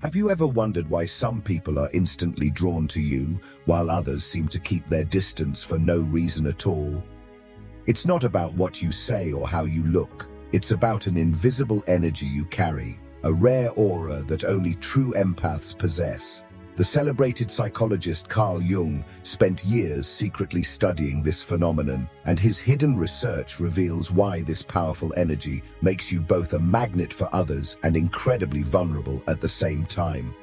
Have you ever wondered why some people are instantly drawn to you, while others seem to keep their distance for no reason at all? It's not about what you say or how you look. It's about an invisible energy you carry, a rare aura that only true empaths possess. The celebrated psychologist Carl Jung spent years secretly studying this phenomenon, and his hidden research reveals why this powerful energy makes you both a magnet for others and incredibly vulnerable at the same time.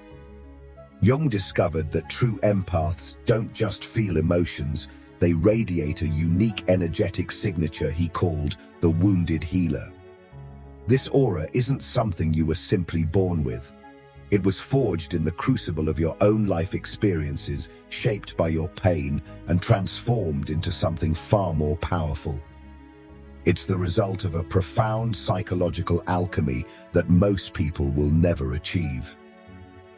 Jung discovered that true empaths don't just feel emotions, they radiate a unique energetic signature he called the wounded healer. This aura isn't something you were simply born with. It was forged in the crucible of your own life experiences, shaped by your pain and transformed into something far more powerful. It's the result of a profound psychological alchemy that most people will never achieve.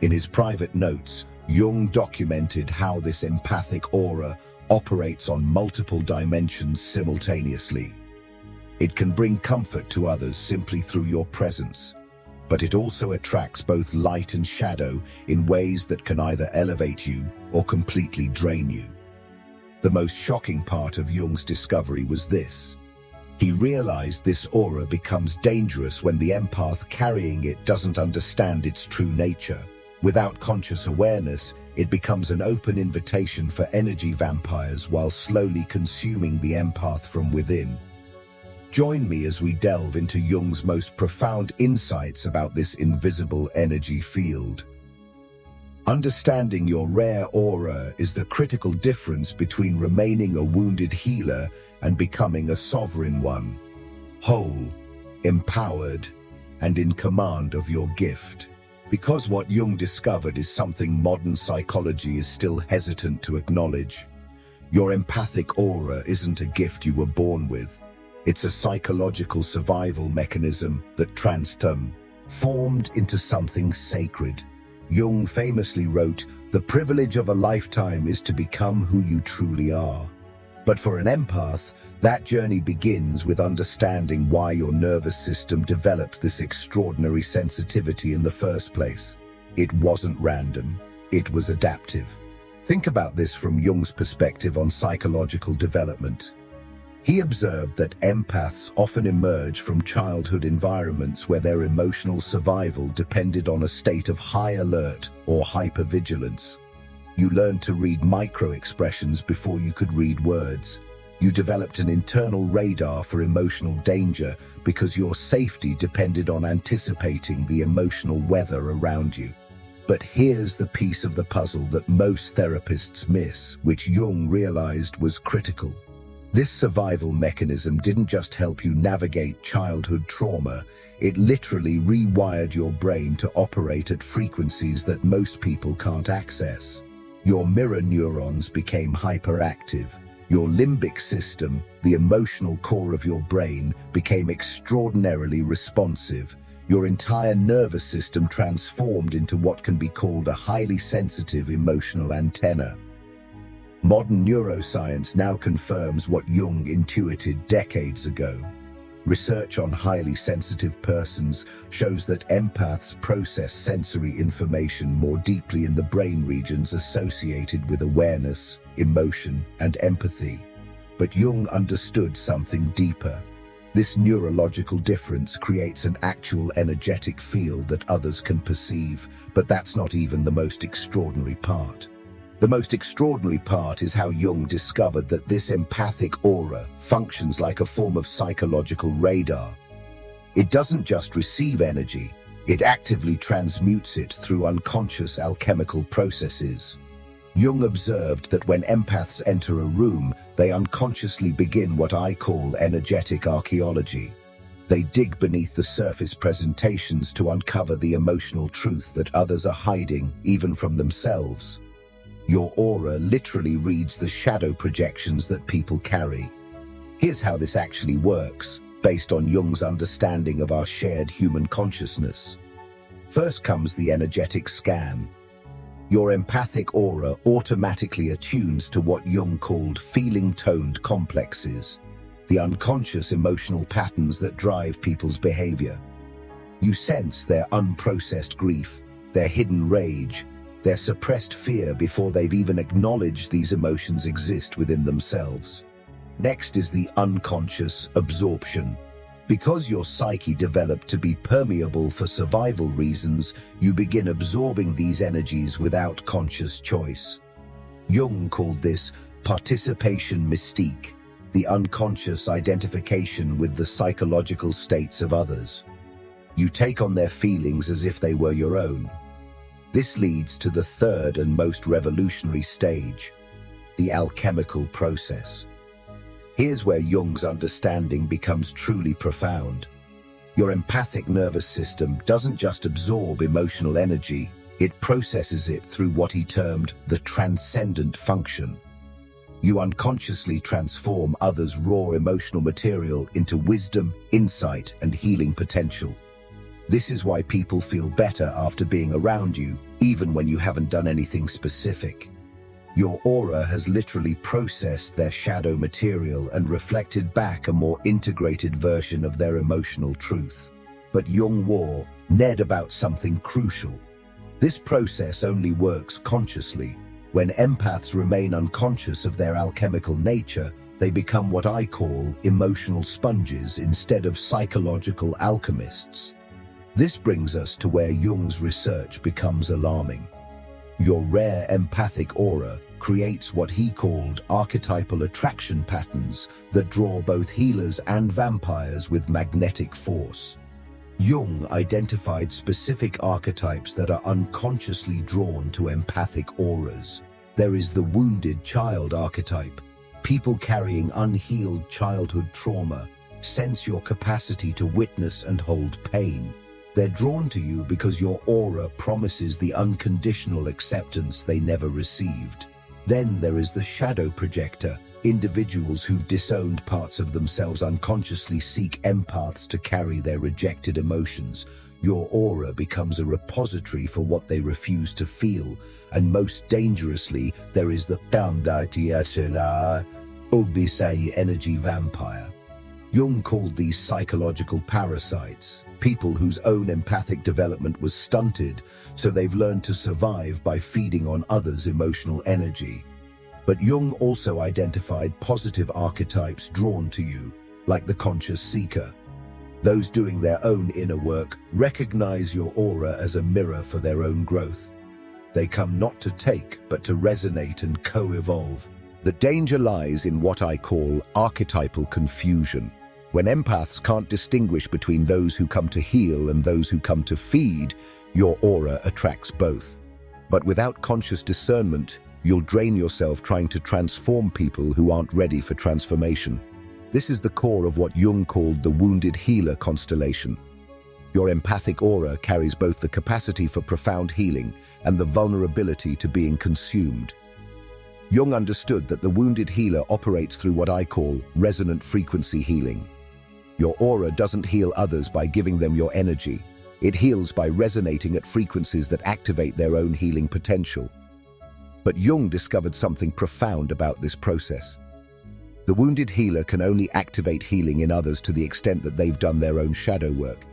In his private notes, Jung documented how this empathic aura operates on multiple dimensions simultaneously. It can bring comfort to others simply through your presence, but it also attracts both light and shadow in ways that can either elevate you or completely drain you. The most shocking part of Jung's discovery was this. He realized this aura becomes dangerous when the empath carrying it doesn't understand its true nature. Without conscious awareness, it becomes an open invitation for energy vampires while slowly consuming the empath from within. Join me as we delve into Jung's most profound insights about this invisible energy field. Understanding your rare aura is the critical difference between remaining a wounded healer and becoming a sovereign one, whole, empowered, and in command of your gift. Because what Jung discovered is something modern psychology is still hesitant to acknowledge. Your empathic aura isn't a gift you were born with. It's a psychological survival mechanism that transformed into something sacred. Jung famously wrote, "The privilege of a lifetime is to become who you truly are." But for an empath, that journey begins with understanding why your nervous system developed this extraordinary sensitivity in the first place. It wasn't random, it was adaptive. Think about this from Jung's perspective on psychological development. He observed that empaths often emerge from childhood environments where their emotional survival depended on a state of high alert or hypervigilance. You learned to read micro-expressions before you could read words. You developed an internal radar for emotional danger because your safety depended on anticipating the emotional weather around you. But here's the piece of the puzzle that most therapists miss, which Jung realized was critical. This survival mechanism didn't just help you navigate childhood trauma, it literally rewired your brain to operate at frequencies that most people can't access. Your mirror neurons became hyperactive. Your limbic system, the emotional core of your brain, became extraordinarily responsive. Your entire nervous system transformed into what can be called a highly sensitive emotional antenna. Modern neuroscience now confirms what Jung intuited decades ago. Research on highly sensitive persons shows that empaths process sensory information more deeply in the brain regions associated with awareness, emotion, and empathy. But Jung understood something deeper. This neurological difference creates an actual energetic field that others can perceive, but that's not even the most extraordinary part. The most extraordinary part is how Jung discovered that this empathic aura functions like a form of psychological radar. It doesn't just receive energy, it actively transmutes it through unconscious alchemical processes. Jung observed that when empaths enter a room, they unconsciously begin what I call energetic archaeology. They dig beneath the surface presentations to uncover the emotional truth that others are hiding, even from themselves. Your aura literally reads the shadow projections that people carry. Here's how this actually works, based on Jung's understanding of our shared human consciousness. First comes the energetic scan. Your empathic aura automatically attunes to what Jung called feeling-toned complexes, the unconscious emotional patterns that drive people's behavior. You sense their unprocessed grief, their hidden rage, their suppressed fear before they've even acknowledged these emotions exist within themselves. Next is the unconscious absorption. Because your psyche developed to be permeable for survival reasons, you begin absorbing these energies without conscious choice. Jung called this participation mystique, the unconscious identification with the psychological states of others. You take on their feelings as if they were your own. This leads to the third and most revolutionary stage, the alchemical process. Here's where Jung's understanding becomes truly profound. Your empathic nervous system doesn't just absorb emotional energy, it processes it through what he termed the transcendent function. You unconsciously transform others' raw emotional material into wisdom, insight, and healing potential. This is why people feel better after being around you, even when you haven't done anything specific. Your aura has literally processed their shadow material and reflected back a more integrated version of their emotional truth. But Jung warned about something crucial. This process only works consciously. When empaths remain unconscious of their alchemical nature, they become what I call emotional sponges instead of psychological alchemists. This brings us to where Jung's research becomes alarming. Your rare empathic aura creates what he called archetypal attraction patterns that draw both healers and vampires with magnetic force. Jung identified specific archetypes that are unconsciously drawn to empathic auras. There is the wounded child archetype. People carrying unhealed childhood trauma sense your capacity to witness and hold pain. They're drawn to you because your aura promises the unconditional acceptance they never received. Then there is the shadow projector. Individuals who've disowned parts of themselves unconsciously seek empaths to carry their rejected emotions. Your aura becomes a repository for what they refuse to feel. And most dangerously, there is the Obisei energy vampire. Jung called these psychological parasites, people whose own empathic development was stunted, so they've learned to survive by feeding on others' emotional energy. But Jung also identified positive archetypes drawn to you, like the conscious seeker. Those doing their own inner work recognize your aura as a mirror for their own growth. They come not to take, but to resonate and co-evolve. The danger lies in what I call archetypal confusion. When empaths can't distinguish between those who come to heal and those who come to feed, your aura attracts both. But without conscious discernment, you'll drain yourself trying to transform people who aren't ready for transformation. This is the core of what Jung called the wounded healer constellation. Your empathic aura carries both the capacity for profound healing and the vulnerability to being consumed. Jung understood that the wounded healer operates through what I call resonant frequency healing. Your aura doesn't heal others by giving them your energy. It heals by resonating at frequencies that activate their own healing potential. But Jung discovered something profound about this process. The wounded healer can only activate healing in others to the extent that they've done their own shadow work.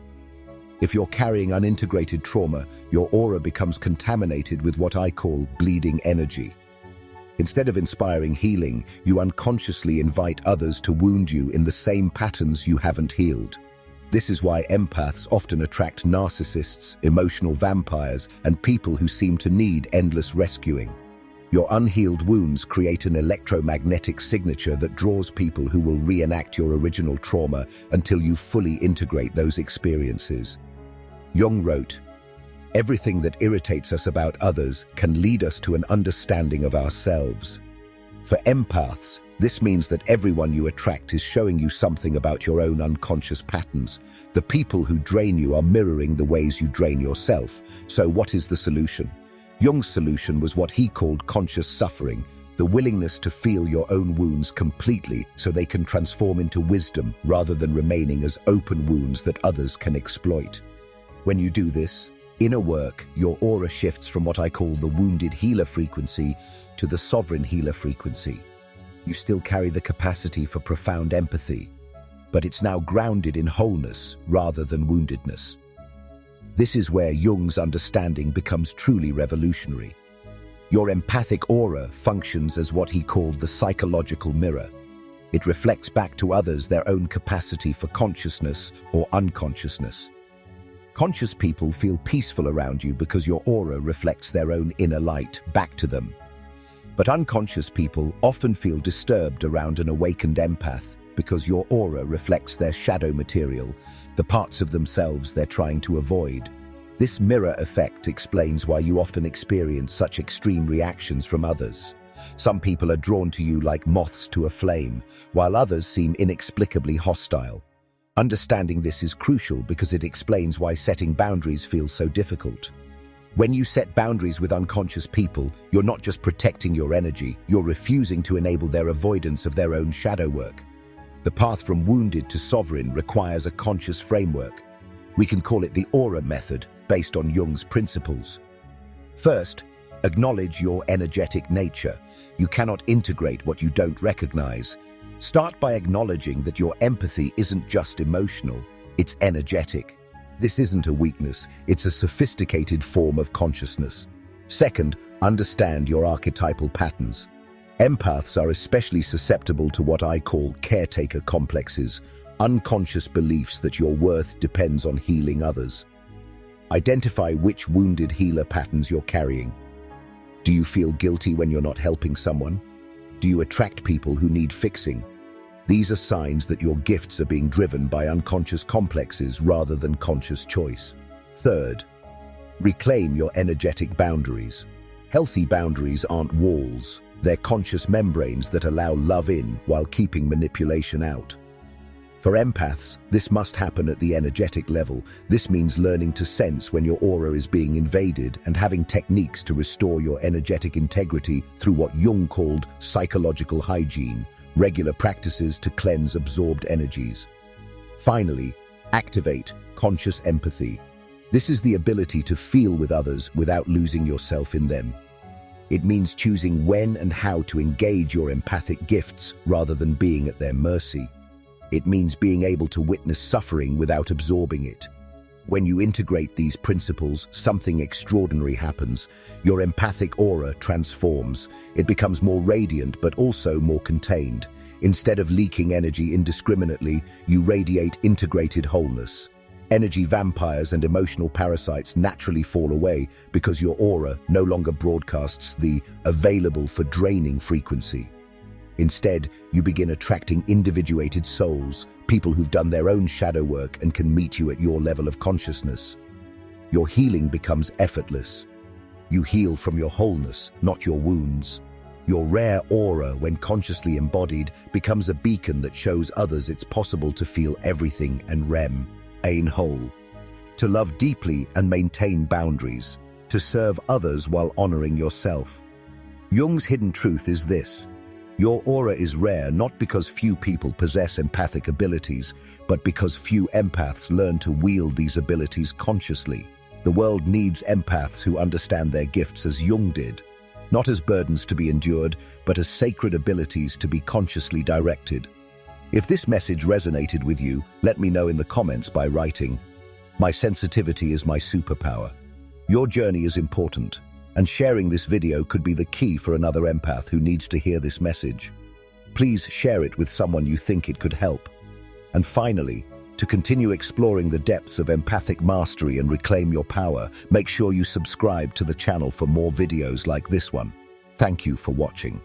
If you're carrying unintegrated trauma, your aura becomes contaminated with what I call bleeding energy. Instead of inspiring healing, you unconsciously invite others to wound you in the same patterns you haven't healed. This is why empaths often attract narcissists, emotional vampires, and people who seem to need endless rescuing. Your unhealed wounds create an electromagnetic signature that draws people who will reenact your original trauma until you fully integrate those experiences. Jung wrote, "Everything that irritates us about others can lead us to an understanding of ourselves." For empaths, this means that everyone you attract is showing you something about your own unconscious patterns. The people who drain you are mirroring the ways you drain yourself. So what is the solution? Jung's solution was what he called conscious suffering, the willingness to feel your own wounds completely so they can transform into wisdom rather than remaining as open wounds that others can exploit. When you do this inner work, your aura shifts from what I call the wounded healer frequency to the sovereign healer frequency. You still carry the capacity for profound empathy, but it's now grounded in wholeness rather than woundedness. This is where Jung's understanding becomes truly revolutionary. Your empathic aura functions as what he called the psychological mirror. It reflects back to others their own capacity for consciousness or unconsciousness. Conscious people feel peaceful around you because your aura reflects their own inner light back to them. But unconscious people often feel disturbed around an awakened empath because your aura reflects their shadow material, the parts of themselves they're trying to avoid. This mirror effect explains why you often experience such extreme reactions from others. Some people are drawn to you like moths to a flame, while others seem inexplicably hostile. Understanding this is crucial because it explains why setting boundaries feels so difficult. When you set boundaries with unconscious people, you're not just protecting your energy, you're refusing to enable their avoidance of their own shadow work. The path from wounded to sovereign requires a conscious framework. We can call it the aura method, based on Jung's principles. First, acknowledge your energetic nature. You cannot integrate what you don't recognize. Start by acknowledging that your empathy isn't just emotional, it's energetic. This isn't a weakness, it's a sophisticated form of consciousness. Second, understand your archetypal patterns. Empaths are especially susceptible to what I call caretaker complexes, unconscious beliefs that your worth depends on healing others. Identify which wounded healer patterns you're carrying. Do you feel guilty when you're not helping someone? Do you attract people who need fixing? These are signs that your gifts are being driven by unconscious complexes rather than conscious choice. Third, reclaim your energetic boundaries. Healthy boundaries aren't walls, they're conscious membranes that allow love in while keeping manipulation out. For empaths, this must happen at the energetic level. This means learning to sense when your aura is being invaded and having techniques to restore your energetic integrity through what Jung called psychological hygiene, regular practices to cleanse absorbed energies. Finally, activate conscious empathy. This is the ability to feel with others without losing yourself in them. It means choosing when and how to engage your empathic gifts rather than being at their mercy. It means being able to witness suffering without absorbing it. When you integrate these principles, something extraordinary happens. Your empathic aura transforms. It becomes more radiant but also more contained. Instead of leaking energy indiscriminately, you radiate integrated wholeness. Energy vampires and emotional parasites naturally fall away because your aura no longer broadcasts the available for draining frequency. Instead, you begin attracting individuated souls, people who've done their own shadow work and can meet you at your level of consciousness. Your healing becomes effortless. You heal from your wholeness, not your wounds. Your rare aura, when consciously embodied, becomes a beacon that shows others it's possible to feel everything and remain whole. To love deeply and maintain boundaries. To serve others while honoring yourself. Jung's hidden truth is this. Your aura is rare not because few people possess empathic abilities, but because few empaths learn to wield these abilities consciously. The world needs empaths who understand their gifts as Jung did, not as burdens to be endured, but as sacred abilities to be consciously directed. If this message resonated with you, let me know in the comments by writing, "My sensitivity is my superpower." Your journey is important. And sharing this video could be the key for another empath who needs to hear this message. Please share it with someone you think it could help. And finally, to continue exploring the depths of empathic mastery and reclaim your power, make sure you subscribe to the channel for more videos like this one. Thank you for watching.